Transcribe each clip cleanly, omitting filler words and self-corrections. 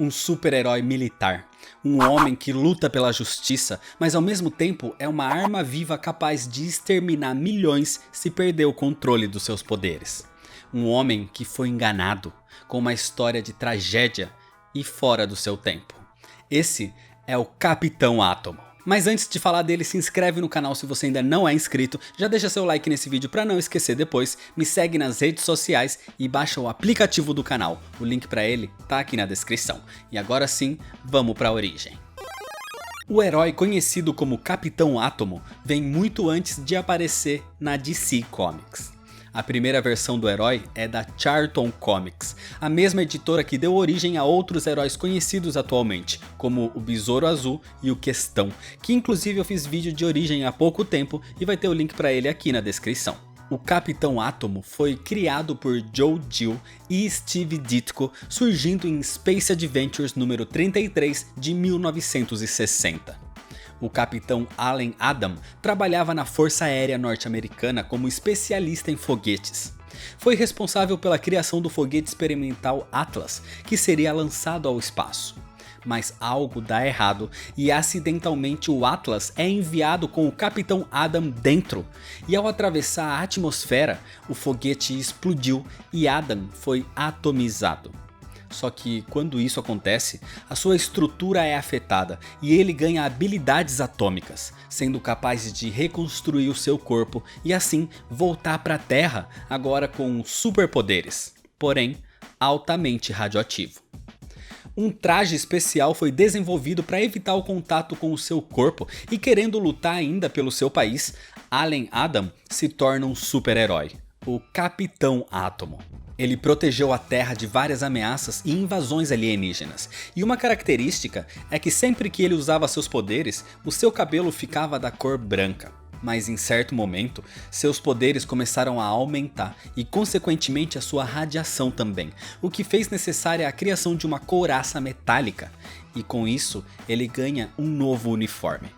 um super-herói militar. Um homem que luta pela justiça, mas ao mesmo tempo é uma arma viva capaz de exterminar milhões se perder o controle dos seus poderes. Um homem que foi enganado, com uma história de tragédia e fora do seu tempo. Esse é o Capitão Átomo. Mas antes de falar dele, se inscreve no canal se você ainda não é inscrito, já deixa seu like nesse vídeo para não esquecer depois, me segue nas redes sociais e baixa o aplicativo do canal, o link para ele tá aqui na descrição. E agora sim, vamos para a origem. O herói conhecido como Capitão Átomo vem muito antes de aparecer na DC Comics. A primeira versão do herói é da Charlton Comics, a mesma editora que deu origem a outros heróis conhecidos atualmente, como o Besouro Azul e o Questão, que inclusive eu fiz vídeo de origem há pouco tempo e vai ter o link para ele aqui na descrição. O Capitão Átomo foi criado por Joe Gill e Steve Ditko, surgindo em Space Adventures número 33 de 1960. O capitão Allen Adam trabalhava na Força Aérea Norte-Americana como especialista em foguetes. Foi responsável pela criação do foguete experimental Atlas, que seria lançado ao espaço. Mas algo dá errado e acidentalmente o Atlas é enviado com o Capitão Adam dentro. E ao atravessar a atmosfera, o foguete explodiu e Adam foi atomizado. Só que quando isso acontece, a sua estrutura é afetada e ele ganha habilidades atômicas, sendo capaz de reconstruir o seu corpo e assim voltar para a Terra, agora com superpoderes, porém altamente radioativo. Um traje especial foi desenvolvido para evitar o contato com o seu corpo e querendo lutar ainda pelo seu país, Allen Adam se torna um super-herói, o Capitão Átomo. Ele protegeu a Terra de várias ameaças e invasões alienígenas, e uma característica é que sempre que ele usava seus poderes, o seu cabelo ficava da cor branca. Mas em certo momento, seus poderes começaram a aumentar e consequentemente a sua radiação também, o que fez necessária a criação de uma couraça metálica, e com isso ele ganha um novo uniforme.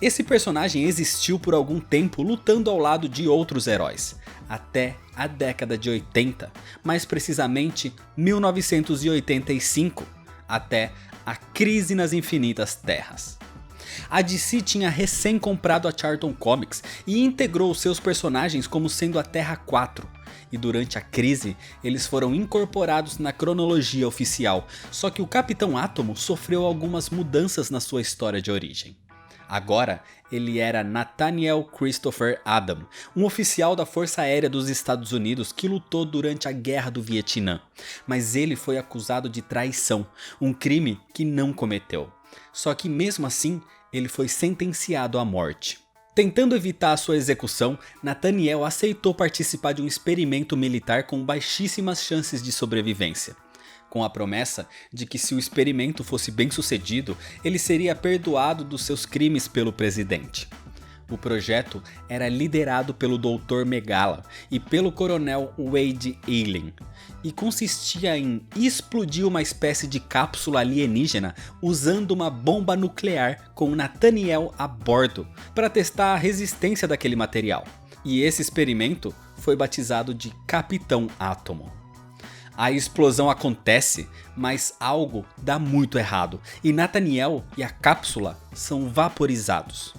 Esse personagem existiu por algum tempo lutando ao lado de outros heróis, até a década de 80, mais precisamente 1985, até a Crise nas Infinitas Terras. A DC tinha recém comprado a Charlton Comics e integrou seus personagens como sendo a Terra 4. E durante a crise, eles foram incorporados na cronologia oficial, só que o Capitão Átomo sofreu algumas mudanças na sua história de origem. Agora, ele era Nathaniel Christopher Adam, um oficial da Força Aérea dos Estados Unidos que lutou durante a Guerra do Vietnã, mas ele foi acusado de traição, um crime que não cometeu. Só que mesmo assim, ele foi sentenciado à morte. Tentando evitar a sua execução, Nathaniel aceitou participar de um experimento militar com baixíssimas chances de sobrevivência, com a promessa de que se o experimento fosse bem sucedido, ele seria perdoado dos seus crimes pelo presidente. O projeto era liderado pelo Dr. Megala e pelo coronel Wade Eiling, e consistia em explodir uma espécie de cápsula alienígena usando uma bomba nuclear com Nathaniel a bordo, para testar a resistência daquele material. E esse experimento foi batizado de Capitão Átomo. A explosão acontece, mas algo dá muito errado e Nathaniel e a cápsula são vaporizados.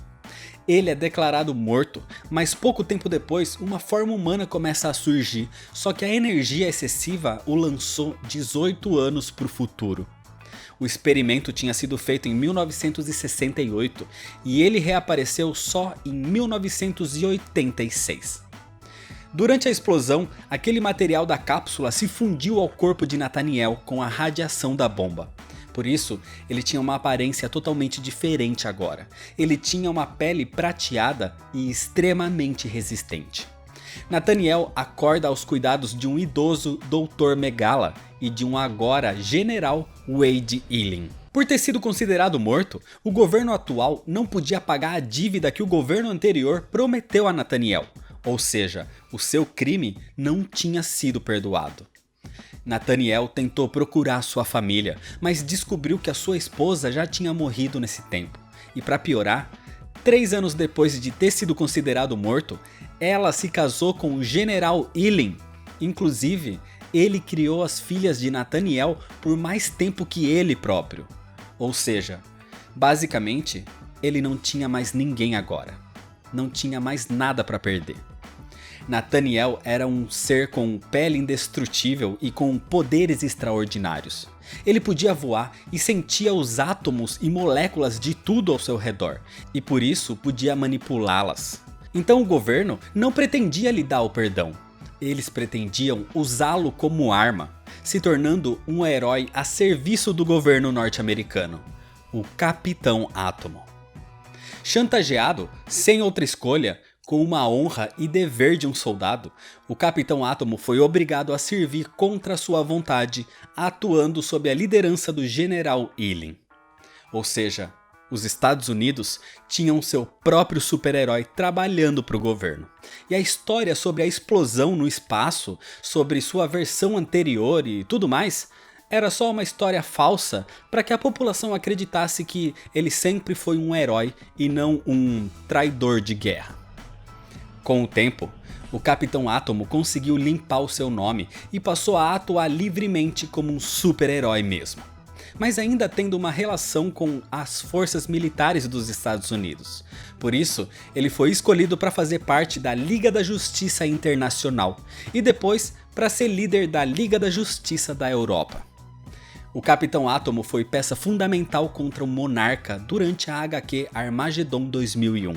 Ele é declarado morto, mas pouco tempo depois uma forma humana começa a surgir, só que a energia excessiva o lançou 18 anos para o futuro. O experimento tinha sido feito em 1968 e ele reapareceu só em 1986. Durante a explosão, aquele material da cápsula se fundiu ao corpo de Nathaniel com a radiação da bomba. Por isso, ele tinha uma aparência totalmente diferente agora. Ele tinha uma pele prateada e extremamente resistente. Nathaniel acorda aos cuidados de um idoso Dr. Megala e de um agora general Wade Eiling. Por ter sido considerado morto, o governo atual não podia pagar a dívida que o governo anterior prometeu a Nathaniel. Ou seja, o seu crime não tinha sido perdoado. Nathaniel tentou procurar sua família, mas descobriu que a sua esposa já tinha morrido nesse tempo. E para piorar, 3 anos depois de ter sido considerado morto, ela se casou com o General Eiling. Inclusive, ele criou as filhas de Nathaniel por mais tempo que ele próprio. Ou seja, basicamente, ele não tinha mais ninguém agora. Não tinha mais nada para perder. Nathaniel era um ser com pele indestrutível e com poderes extraordinários. Ele podia voar e sentia os átomos e moléculas de tudo ao seu redor, e por isso podia manipulá-las. Então o governo não pretendia lhe dar o perdão. Eles pretendiam usá-lo como arma, se tornando um herói a serviço do governo norte-americano, o Capitão Átomo. Chantageado, sem outra escolha, com uma honra e dever de um soldado, o Capitão Átomo foi obrigado a servir contra sua vontade, atuando sob a liderança do General Ealing. Ou seja, os Estados Unidos tinham seu próprio super-herói trabalhando para o governo. E a história sobre a explosão no espaço, sobre sua versão anterior e tudo mais, era só uma história falsa para que a população acreditasse que ele sempre foi um herói e não um traidor de guerra. Com o tempo, o Capitão Átomo conseguiu limpar o seu nome e passou a atuar livremente como um super-herói mesmo. Mas ainda tendo uma relação com as forças militares dos Estados Unidos. Por isso, ele foi escolhido para fazer parte da Liga da Justiça Internacional e depois para ser líder da Liga da Justiça da Europa. O Capitão Átomo foi peça fundamental contra o Monarca durante a HQ Armageddon 2001.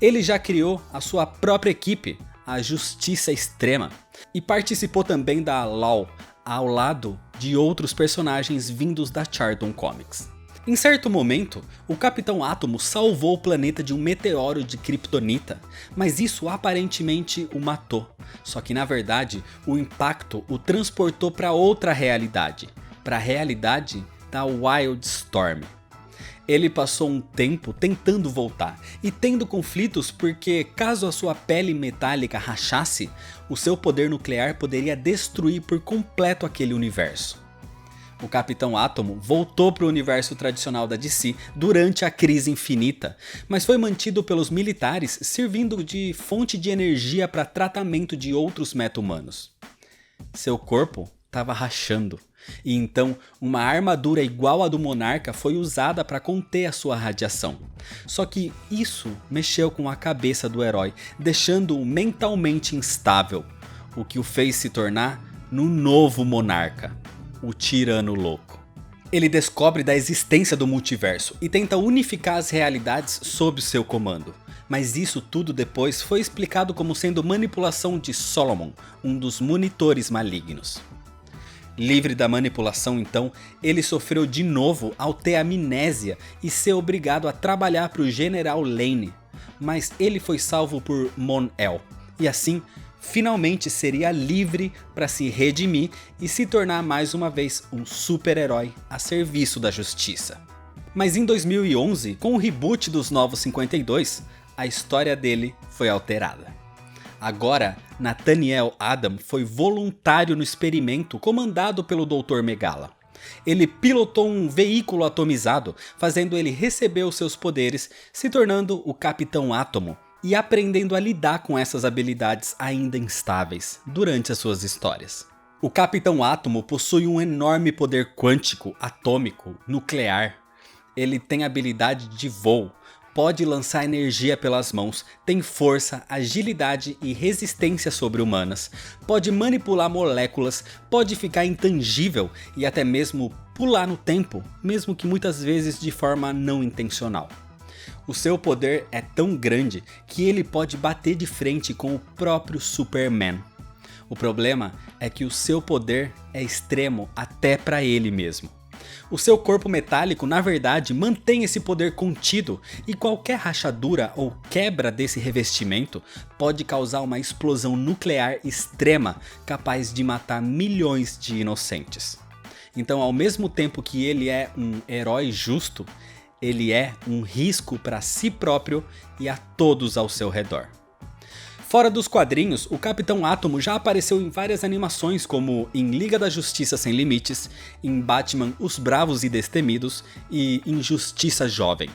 Ele já criou a sua própria equipe, a Justiça Extrema, e participou também da LOL, ao lado de outros personagens vindos da Charlton Comics. Em certo momento, o Capitão Átomo salvou o planeta de um meteoro de Kryptonita, mas isso aparentemente o matou. Só que na verdade, o impacto o transportou para outra realidade, para a realidade da Wildstorm. Ele passou um tempo tentando voltar e tendo conflitos porque caso a sua pele metálica rachasse, o seu poder nuclear poderia destruir por completo aquele universo. O Capitão Átomo voltou para o universo tradicional da DC durante a Crise Infinita, mas foi mantido pelos militares servindo de fonte de energia para tratamento de outros meta-humanos. Seu corpo estava rachando. E então, uma armadura igual à do Monarca foi usada para conter a sua radiação. Só que isso mexeu com a cabeça do herói, deixando-o mentalmente instável, o que o fez se tornar no novo Monarca, o Tirano Louco. Ele descobre da existência do multiverso e tenta unificar as realidades sob seu comando. Mas isso tudo depois foi explicado como sendo manipulação de Solomon, um dos monitores malignos. Livre da manipulação então, ele sofreu de novo ao ter amnésia e ser obrigado a trabalhar para o General Lane, mas ele foi salvo por Mon-El, e assim, finalmente seria livre para se redimir e se tornar mais uma vez um super-herói a serviço da justiça. Mas em 2011, com o reboot dos Novos 52, a história dele foi alterada. Agora, Nathaniel Adam foi voluntário no experimento comandado pelo Dr. Megala. Ele pilotou um veículo atomizado, fazendo ele receber os seus poderes, se tornando o Capitão Átomo e aprendendo a lidar com essas habilidades ainda instáveis durante as suas histórias. O Capitão Átomo possui um enorme poder quântico, atômico, nuclear. Ele tem habilidade de voo. Pode lançar energia pelas mãos, tem força, agilidade e resistência sobre-humanas, pode manipular moléculas, pode ficar intangível e até mesmo pular no tempo, mesmo que muitas vezes de forma não intencional. O seu poder é tão grande que ele pode bater de frente com o próprio Superman. O problema é que o seu poder é extremo até para ele mesmo. O seu corpo metálico, na verdade, mantém esse poder contido e qualquer rachadura ou quebra desse revestimento pode causar uma explosão nuclear extrema capaz de matar milhões de inocentes. Então, ao mesmo tempo que ele é um herói justo, ele é um risco para si próprio e a todos ao seu redor. Fora dos quadrinhos, o Capitão Átomo já apareceu em várias animações como em Liga da Justiça Sem Limites, em Batman Os Bravos e Destemidos e em Justiça Jovem,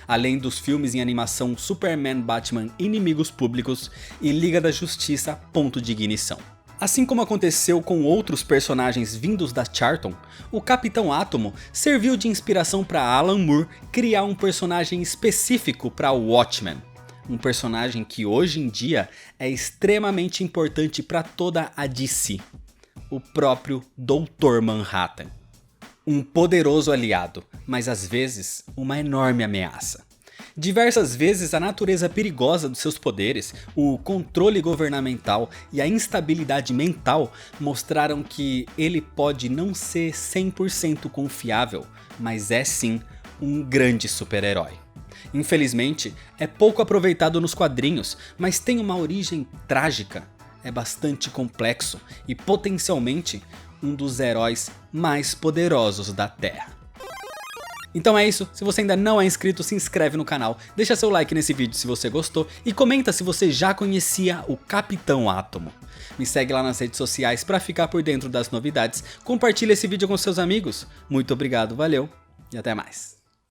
além dos filmes em animação Superman Batman Inimigos Públicos e Liga da Justiça Ponto de Ignição. Assim como aconteceu com outros personagens vindos da Charlton, o Capitão Átomo serviu de inspiração para Alan Moore criar um personagem específico para Watchmen. Um personagem que hoje em dia é extremamente importante para toda a DC. O próprio Dr. Manhattan. Um poderoso aliado, mas às vezes uma enorme ameaça. Diversas vezes a natureza perigosa dos seus poderes, o controle governamental e a instabilidade mental mostraram que ele pode não ser 100% confiável, mas é sim um grande super-herói. Infelizmente, é pouco aproveitado nos quadrinhos, mas tem uma origem trágica, é bastante complexo e potencialmente um dos heróis mais poderosos da Terra. Então é isso, se você ainda não é inscrito, se inscreve no canal, deixa seu like nesse vídeo se você gostou e comenta se você já conhecia o Capitão Átomo. Me segue lá nas redes sociais para ficar por dentro das novidades, compartilha esse vídeo com seus amigos. Muito obrigado, valeu e até mais.